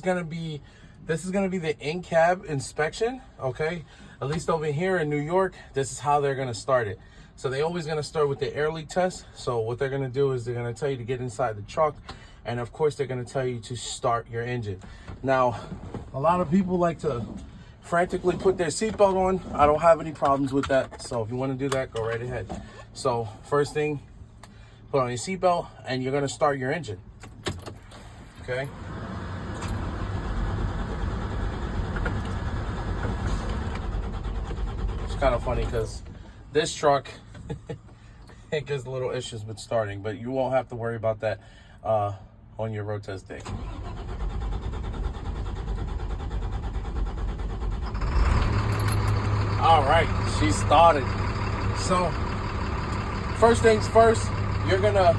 This is gonna be the in-cab inspection, okay? At least over here in New York, this is how they're gonna start it. So they always gonna start with the air leak test. So what they're gonna do is they're gonna tell you to get inside the truck, and of course they're gonna tell you to start your engine. Now, a lot of people like to frantically put their seatbelt on. I don't have any problems with that. So if you wanna do that, go right ahead. So first thing, put on your seatbelt and you're gonna start your engine, okay? Kind of funny because this truck it gives little issues with starting, but you won't have to worry about that on your road test day. All right, she started. So first things first, you're gonna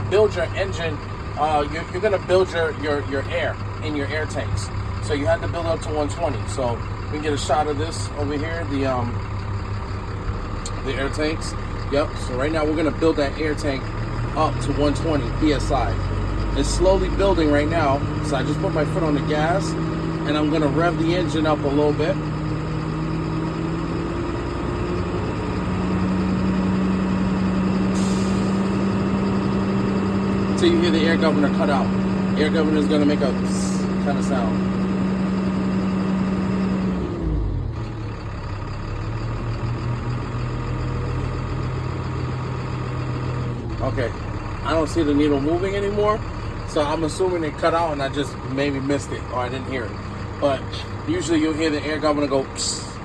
build your engine. You're gonna build your air in your air tanks. So you have to build up to 120. So we can get a shot of this over here, the air tanks. Yep. So right now we're gonna build that air tank up to 120 psi. It's slowly building right now. So I just put my foot on the gas, and I'm gonna rev the engine up a little bit. Until you hear the air governor cut out. Air governor is gonna make a kind of sound. Okay, I don't see the needle moving anymore, so I'm assuming it cut out and I just maybe missed it or I didn't hear it. But usually you'll hear the air governor go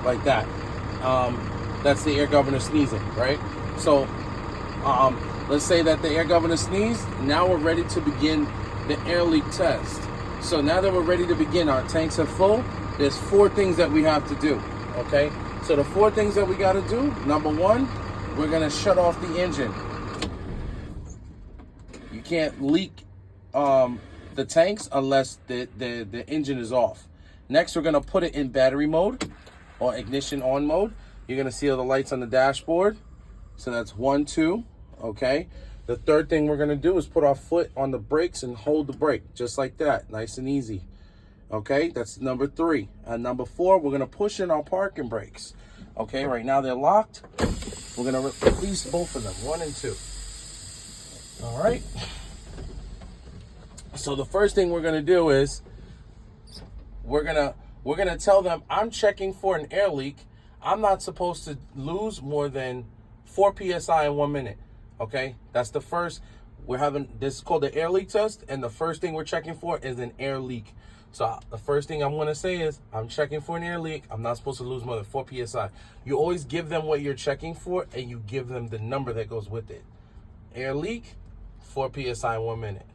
like that. That's the air governor sneezing, right? So let's say that the air governor sneezed. Now we're ready to begin the air leak test. So now that we're ready to begin, our tanks are full. There's 4 things that we have to do, okay? So the 4 things that we got to do, number 1, we're going to shut off the engine. You can't leak the tanks unless the engine is off. Next, we're gonna put it in battery mode or ignition on mode. You're gonna see all the lights on the dashboard. So that's 1, 2, okay? The third thing we're gonna do is put our foot on the brakes and hold the brake, just like that, nice and easy. Okay, that's number 3. And number 4, we're gonna push in our parking brakes. Okay, right now they're locked. We're gonna release both of them, 1 and 2. All right. So the first thing we're gonna do is we're gonna tell them I'm checking for an air leak. I'm not supposed to lose more than 4 psi in 1 minute. Okay, that's the first. We're having this is called the air leak test, and the first thing we're checking for is an air leak. So the first thing I'm gonna say is I'm checking for an air leak. I'm not supposed to lose more than 4 psi. You always give them what you're checking for, and you give them the number that goes with it. Air leak, 4 psi in 1 minute.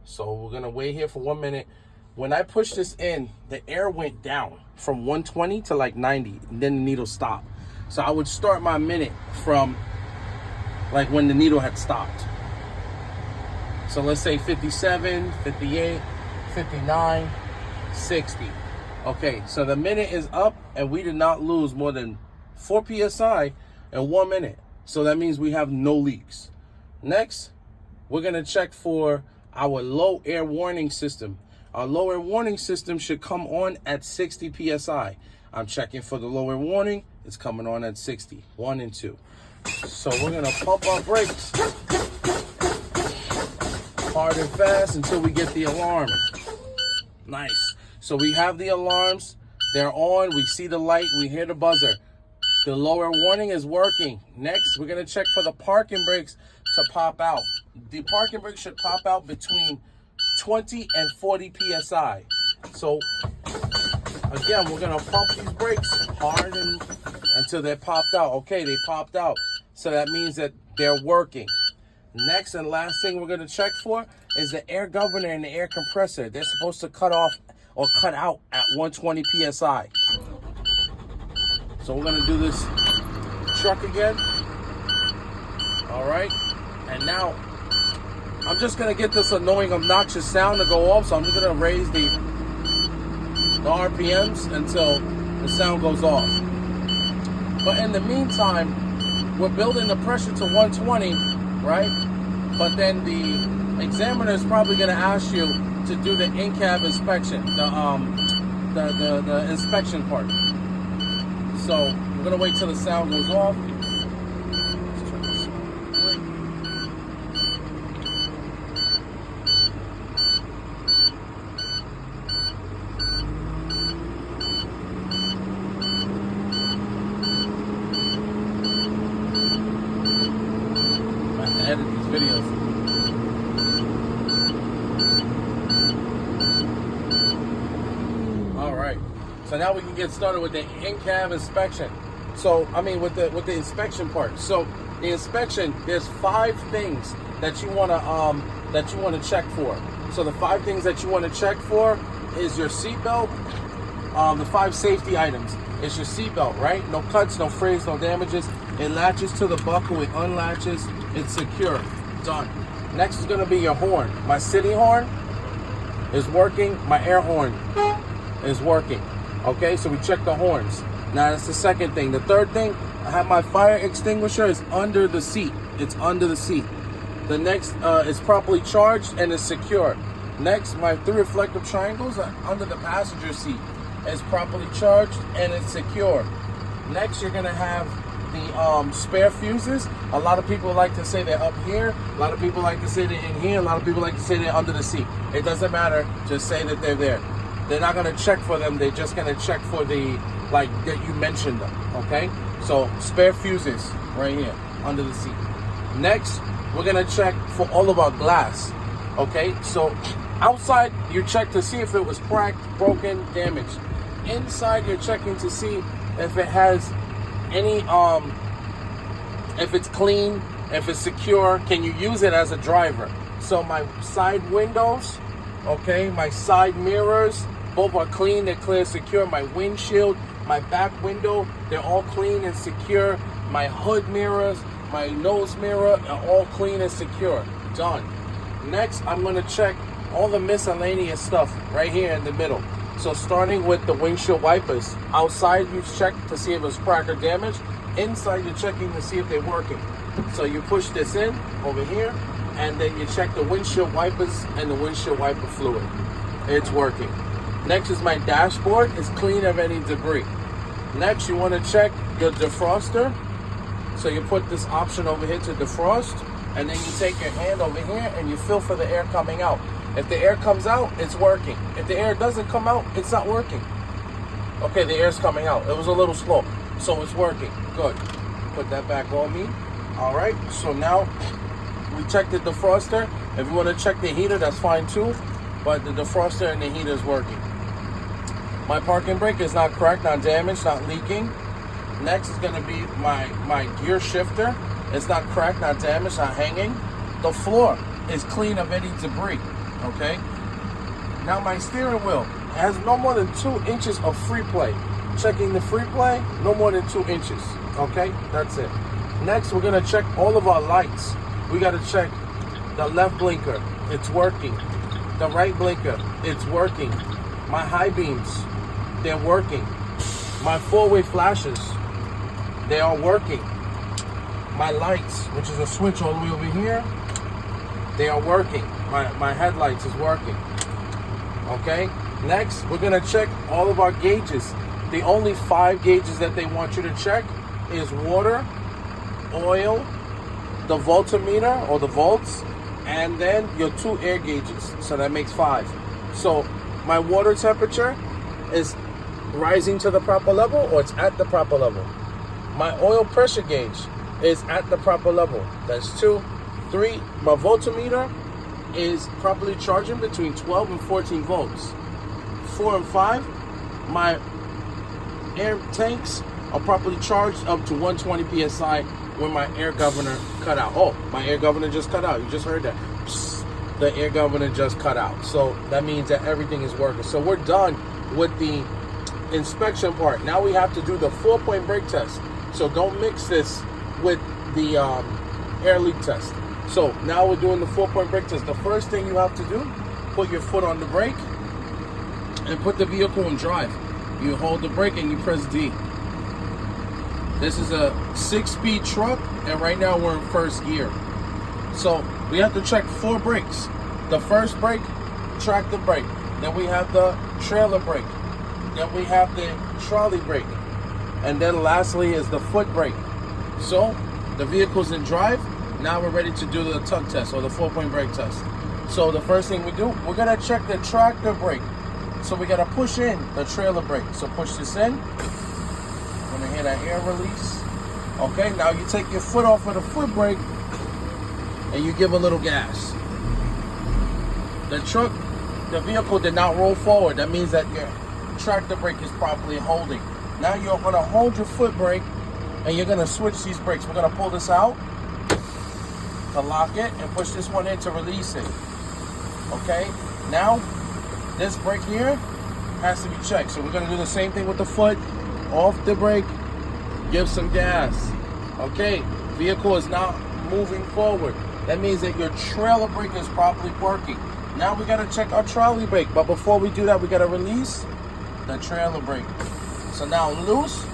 So we're gonna wait here for 1 minute. When I push this in, the air went down from 120 to like 90, and then the needle stopped. So I would start my minute from like when the needle had stopped. So let's say 57, 58, 59, 60. Okay, so the minute is up and we did not lose more than 4 psi in 1 minute. So that means we have no leaks. Next, we're gonna check for our low air warning system. Our low air warning system should come on at 60 psi. I'm checking for the low air warning. It's coming on at 60, 1 and 2. So we're gonna pump our brakes hard and fast until we get the alarm. Nice. So we have the alarms. They're on. We see the light. We hear the buzzer. The lower warning is working. Next, we're gonna check for the parking brakes to pop out. The parking brakes should pop out between 20 and 40 psi. So again, we're gonna pump these brakes hard until they're popped out. Okay, they popped out. So that means that they're working. Next and last thing we're gonna check for is the air governor and the air compressor. They're supposed to cut off or cut out at 120 psi. So we're gonna do this truck again. All right, and now I'm just gonna get this annoying, obnoxious sound to go off. So I'm just gonna raise the RPMs until the sound goes off. But in the meantime, we're building the pressure to 120, right? But then the examiner is probably gonna ask you, to do the in-cab inspection, the inspection part. So we're gonna wait till the sound goes off. Let's turn this on quick. I have to edit these videos. So now we can get started with the in-cab inspection. So I mean with the inspection part. So the inspection, there's 5 things that you wanna check for. So the 5 things that you wanna check for is your seatbelt. The 5 safety items is your seatbelt, right? No cuts, no frays, no damages. It latches to the buckle, it unlatches, it's secure. Done. Next is gonna be your horn. My city horn is working. My air horn is working. Okay, so we check the horns. Now that's the second thing. The third thing, I have my fire extinguisher is under the seat. It's under the seat. The next is properly charged and is secure. Next, my 3 reflective triangles are under the passenger seat. It's properly charged and it's secure. Next, you're gonna have the spare fuses. A lot of people like to say they're up here. A lot of people like to say they're in here. A lot of people like to say they're under the seat. It doesn't matter. Just say that they're there. They're not gonna check for them. They're just gonna check for the, like, that you mentioned them, okay? So spare fuses right here under the seat. Next, we're gonna check for all of our glass, okay? So outside, you check to see if it was cracked, broken, damaged. Inside, you're checking to see if it has any, if it's clean, if it's secure, can you use it as a driver? So my side windows, okay, my side mirrors, both are clean, they're clear, secure. My windshield, my back window, they're all clean and secure. My hood mirrors, my nose mirror are all clean and secure. Done. Next, I'm gonna check all the miscellaneous stuff right here in the middle. So starting with the windshield wipers. Outside, you check to see if it's cracked or damaged. Inside, you're checking to see if they're working. So you push this in over here, and then you check the windshield wipers and the windshield wiper fluid. It's working. Next is my dashboard. It's clean of any debris. Next, you want to check your defroster. So you put this option over here to defrost, and then you take your hand over here and you feel for the air coming out. If the air comes out, it's working. If the air doesn't come out, it's not working. Okay, the air's coming out. It was a little slow, so it's working. Good. Put that back on me. All right, so now we check the defroster. If you want to check the heater, that's fine too, but the defroster and the heater is working. My parking brake is not cracked, not damaged, not leaking. Next is going to be my gear shifter. It's not cracked, not damaged, not hanging. The floor is clean of any debris, okay? Now my steering wheel has no more than 2 inches of free play. Checking the free play, no more than 2 inches, okay? That's it. Next, we're going to check all of our lights. We got to check the left blinker, it's working. The right blinker, it's working. My high beams, they're working. My 4-way flashes, they are working. My lights, which is a switch all the way over here, they are working. My headlights is working. Okay? Next, we're gonna check all of our gauges. The only 5 gauges that they want you to check is water, oil, the voltmeter or the volts, and then your 2 air gauges. So that makes 5. So my water temperature is rising to the proper level, or it's at the proper level. My oil pressure gauge is at the proper level. That's 2. 3, my voltmeter is properly charging between 12 and 14 volts. 4 and 5, my air tanks are properly charged up to 120 psi when my air governor cut out. Oh, my air governor just cut out. You just heard that. Psst, the air governor just cut out. So that means that everything is working. So we're done with the inspection part. Now we have to do the 4-point brake test. So don't mix this with the air leak test. So now we're doing the 4-point brake test. The first thing you have to do, put your foot on the brake and put the vehicle in drive. You hold the brake and you press D. This is a 6-speed truck, and right now we're in first gear. So we have to check 4 brakes. The first brake, tractor brake. Then we have the trailer brake. Then we have the trolley brake. And then lastly is the foot brake. So the vehicle's in drive. Now we're ready to do the tug test or the 4-point brake test. So the first thing we do, we're gonna check the tractor brake. So we gotta push in the trailer brake. So push this in. We're gonna hear that air release. Okay, now you take your foot off of the foot brake and you give a little gas. The vehicle did not roll forward. That means that your tractor brake is properly holding. Now you're gonna hold your foot brake and you're gonna switch these brakes. We're gonna pull this out to lock it and push this one in to release it. Okay, now this brake here has to be checked. So we're gonna do the same thing with the foot. Off the brake, give some gas. Okay, vehicle is now moving forward. That means that your trailer brake is properly working. Now we gotta check our trolley brake, but before we do that, we gotta release the trailer brake. So now loose,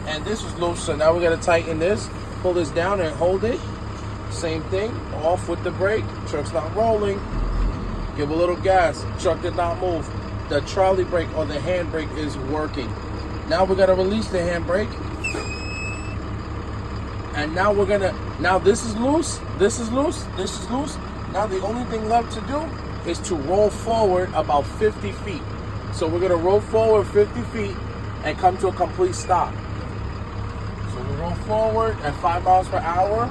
and this is loose, so now we gotta tighten this, pull this down and hold it. Same thing, off with the brake, truck's not rolling. Give a little gas, truck did not move. The trolley brake or the hand brake is working. Now we gotta release the hand brake. And now now this is loose, this is loose, this is loose. Now the only thing left to do is to roll forward about 50 feet. So we're gonna roll forward 50 feet and come to a complete stop. So we roll forward at 5 miles per hour.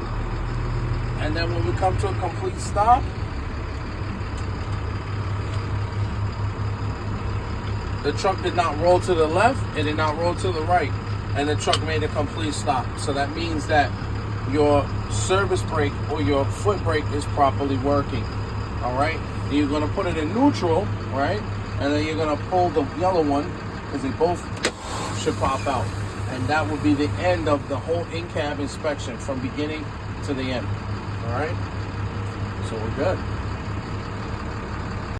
And then when we come to a complete stop, the truck did not roll to the left, it did not roll to the right, and the truck made a complete stop. So that means that your service brake or your foot brake is properly working. All right, you're gonna put it in neutral, right? And then you're gonna pull the yellow one because they both should pop out. And that will be the end of the whole in-cab inspection from beginning to the end. All right, so we're good.